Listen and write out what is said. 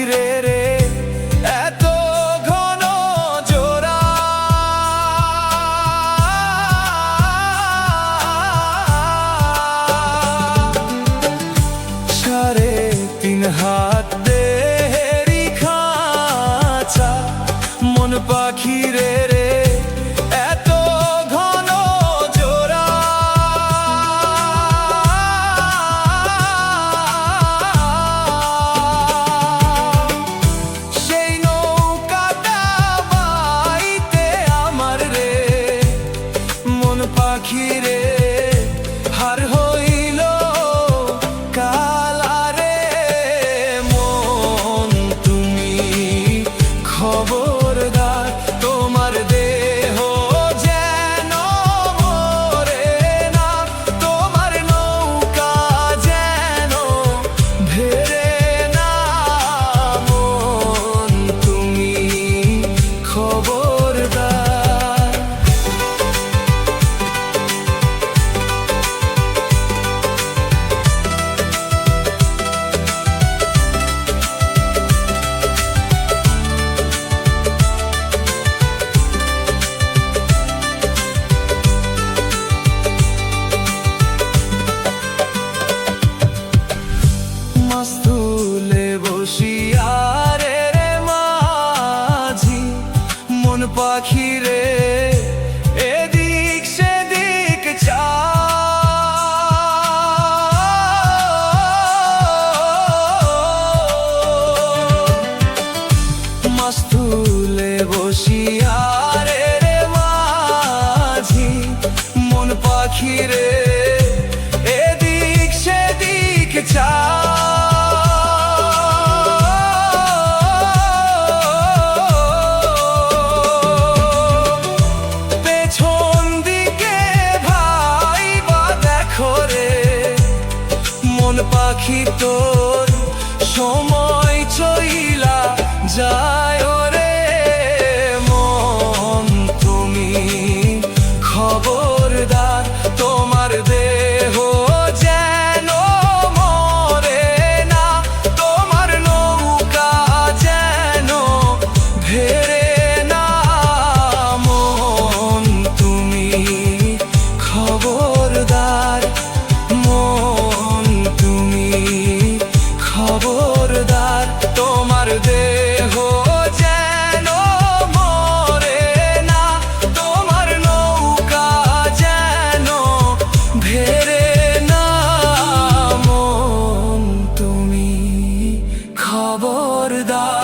রে রে এত ঘন জোড়া, সাড়ে 3 হাত দেহেরি খাঁচা, মন পাখি রে রে এত ঘন জোড়া, সেই নৌকাটা বাইতে আমার রে মন পাখি রে হার হইল কালারে। মন তুমি খবরদার, তোমার দেহ যেন মরে না, তোমার নৌকা যেন ভেড়ে না। মন তুমি খবরদার। মাস্তুলে বসিয়া রে রে মাঝি, মন পাখি রে এদিক সেদিক মাস্তুলে বসিয়া রে রে মাঝি, মন পাখি রে এদিক সেদিক পেছন দিকে ভাই বা দেখো রে মন পাখি তোর সময় চইলা যায় রে। মন তুমি খবরদার, তোমার দেহ যেন মরে না, তোমার নৌকা যেন ভেড়ে না। মন তুমি খবরদার, মন তুমি খবরদার, তোমার দেহ যেন মরে না, তোমার নৌকা যেন ভেড়ে না। মন তুমি খবরদার।